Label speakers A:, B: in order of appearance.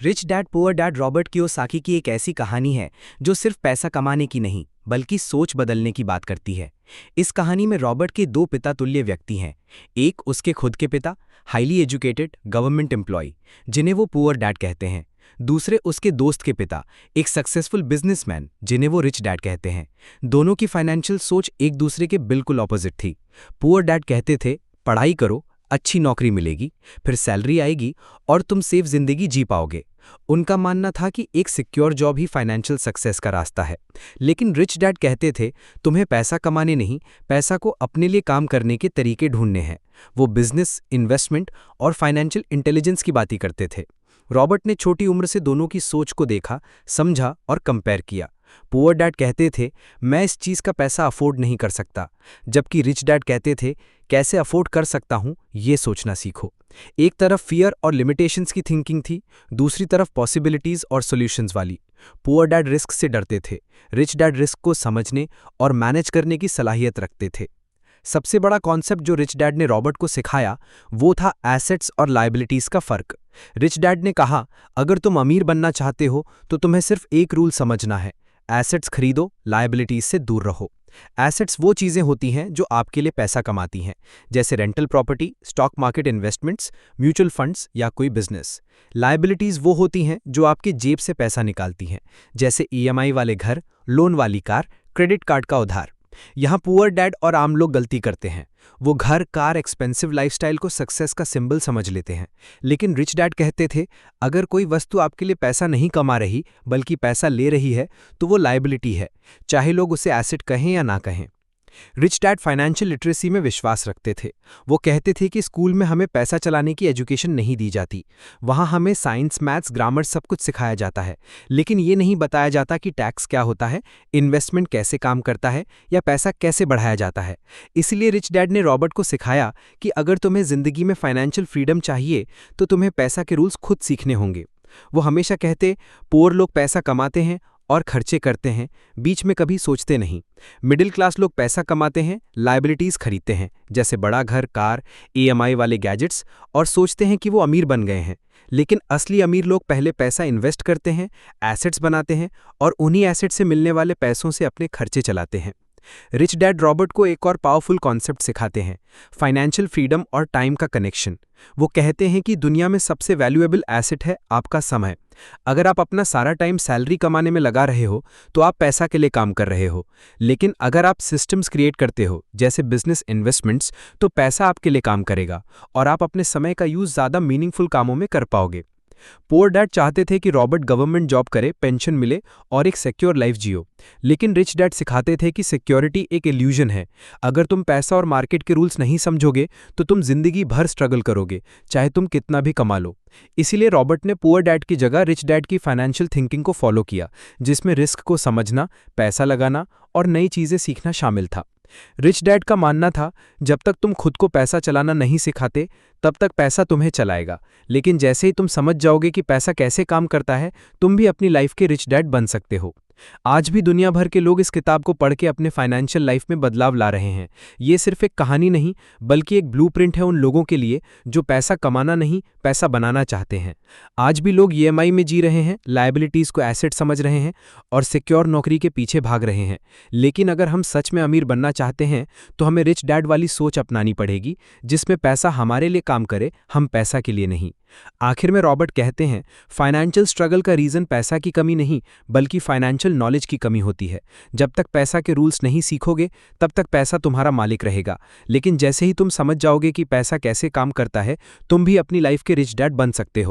A: Rich dad poor dad Robert Kiyosaki की एक ऐसी कहानी है जो सिर्फ पैसा कमाने की नहीं बल्कि सोच बदलने की बात करती है। इस कहानी में रॉबर्ट के दो पिता तुल्य व्यक्ति हैं। एक उसके खुद के पिता, हाईली एजुकेटेड गवर्नमेंट एम्प्लॉय, जिन्हें वो पुअर डैड कहते हैं। दूसरे उसके दोस्त के पिता, एक सक्सेसफुल बिजनेसमैन, जिन्हें वो रिच डैड कहते हैं। दोनों की फाइनेंशियल सोच एक दूसरे के बिल्कुल ऑपोजिट थी। पुअर डैड कहते थे, पढ़ाई करो, अच्छी नौकरी मिलेगी, फिर सैलरी आएगी और तुम सेफ जिंदगी जी पाओगे। उनका मानना था कि एक सिक्योर जॉब ही फाइनेंशियल सक्सेस का रास्ता है। लेकिन रिच डैड कहते थे, तुम्हें पैसा कमाने नहीं, पैसा को अपने लिए काम करने के तरीके ढूंढने हैं। वो बिजनेस, इन्वेस्टमेंट और फाइनेंशियल इंटेलिजेंस की बातें करते थे। रॉबर्ट ने छोटी उम्र से दोनों की सोच को देखा, समझा और कंपेयर किया। पुअर डैड कहते थे, मैं इस चीज़ का पैसा अफोर्ड नहीं कर सकता, जबकि रिच डैड कहते थे, कैसे अफोर्ड कर सकता हूं, ये सोचना सीखो। एक तरफ फियर और लिमिटेशंस की थिंकिंग थी, दूसरी तरफ पॉसिबिलिटीज और सॉल्यूशंस वाली। पुअर डैड रिस्क से डरते थे, रिच डैड रिस्क को समझने और मैनेज करने की सलाहियत रखते थे। सबसे बड़ा कॉन्सेप्ट जो रिच डैड ने रॉबर्ट को सिखाया वो था एसेट्स और लायबिलिटीज का फर्क। रिच डैड ने कहा, अगर तुम अमीर बनना चाहते हो तो तुम्हें सिर्फ एक रूल समझना है, एसेट्स खरीदो, लायबिलिटीज से दूर रहो। एसेट्स वो चीज़ें होती हैं जो आपके लिए पैसा कमाती हैं, जैसे rental property, stock market investments, mutual funds या कोई बिजनेस। लायबिलिटीज़ वो होती हैं जो आपके जेब से पैसा निकालती हैं, जैसे ईएमआई वाले घर, लोन वाली कार, क्रेडिट कार्ड का उधार। यहाँ पुअर डैड और आम लोग गलती करते हैं। वो घर, कार, एक्सपेंसिव लाइफस्टाइल को सक्सेस का सिंबल समझ लेते हैं। लेकिन रिच डैड कहते थे, अगर कोई वस्तु आपके लिए पैसा नहीं कमा रही बल्कि पैसा ले रही है तो वो लायबिलिटी है, चाहे लोग उसे एसेट कहें या ना कहें। रिच डैड फाइनेंशियल लिटरेसी में विश्वास रखते थे। वो कहते थे कि स्कूल में हमें पैसा चलाने की एजुकेशन नहीं दी जाती। वहाँ हमें साइंस, मैथ्स, ग्रामर सब कुछ सिखाया जाता है, लेकिन ये नहीं बताया जाता कि टैक्स क्या होता है, इन्वेस्टमेंट कैसे काम करता है या पैसा कैसे बढ़ाया जाता है। इसलिए रिच डैड ने रॉबर्ट को सिखाया कि अगर तुम्हें ज़िंदगी में फाइनेंशियल फ्रीडम चाहिए तो तुम्हें पैसा के रूल्स खुद सीखने होंगे। वो हमेशा कहते, पुअर लोग पैसा कमाते हैं और खर्चे करते हैं, बीच में कभी सोचते नहीं। मिडिल क्लास लोग पैसा कमाते हैं, लायबिलिटीज खरीदते हैं, जैसे बड़ा घर, कार, ईएमआई वाले गैजेट्स, और सोचते हैं कि वो अमीर बन गए हैं। लेकिन असली अमीर लोग पहले पैसा इन्वेस्ट करते हैं, एसेट्स बनाते हैं और उन्हीं एसेट्स से मिलने वाले पैसों से अपने खर्चे चलाते हैं। रिच डैड रॉबर्ट को एक और पावरफुल कॉन्सेप्ट सिखाते हैं, फाइनेंशियल फ्रीडम और टाइम का कनेक्शन। वो कहते हैं कि दुनिया में सबसे वैल्यूएबल एसेट है आपका समय। अगर आप अपना सारा टाइम सैलरी कमाने में लगा रहे हो तो आप पैसा के लिए काम कर रहे हो, लेकिन अगर आप सिस्टम्स क्रिएट करते हो जैसे बिजनेस, इन्वेस्टमेंट्स, तो पैसा आपके लिए काम करेगा और आप अपने समय का यूज ज़्यादा मीनिंगफुल कामों में कर पाओगे। पुअर डैड चाहते थे कि रॉबर्ट गवर्नमेंट जॉब करे, पेंशन मिले और एक सिक्योर लाइफ जियो, लेकिन रिच डैड सिखाते थे कि सिक्योरिटी एक इल्यूजन है। अगर तुम पैसा और मार्केट के रूल्स नहीं समझोगे तो तुम जिंदगी भर स्ट्रगल करोगे, चाहे तुम कितना भी कमा लो। इसीलिए रॉबर्ट ने पुअर डैड की जगह रिच डैड की फाइनेंशियल थिंकिंग को फॉलो किया, जिसमें रिस्क को समझना, पैसा लगाना और नई चीज़ें सीखना शामिल था। रिच डैड का मानना था, जब तक तुम खुद को पैसा चलाना नहीं सिखाते तब तक पैसा तुम्हें चलाएगा, लेकिन जैसे ही तुम समझ जाओगे कि पैसा कैसे काम करता है, तुम भी अपनी लाइफ के रिच डैड बन सकते हो। आज भी दुनिया भर के लोग इस किताब को पढ़ के अपने फाइनेंशियल लाइफ में बदलाव ला रहे हैं। ये सिर्फ एक कहानी नहीं बल्कि एक ब्लूप्रिंट है उन लोगों के लिए जो पैसा कमाना नहीं, पैसा बनाना चाहते हैं। आज भी लोग ईएमआई में जी रहे हैं, लायबिलिटीज़ को एसेट समझ रहे हैं और सिक्योर नौकरी के पीछे भाग रहे हैं। लेकिन अगर हम सच में अमीर बनना चाहते हैं तो हमें रिच डैड वाली सोच अपनानी पड़ेगी, जिसमें पैसा हमारे लिए काम करे, हम पैसा के लिए नहीं। आखिर में रॉबर्ट कहते हैं, फाइनेंशियल स्ट्रगल का रीज़न पैसा की कमी नहीं बल्कि फाइनेंशियल नॉलेज की कमी होती है। जब तक पैसा के रूल्स नहीं सीखोगे तब तक पैसा तुम्हारा मालिक रहेगा, लेकिन जैसे ही तुम समझ जाओगे कि पैसा कैसे काम करता है, तुम भी अपनी लाइफ के रिच डैड बन सकते हो।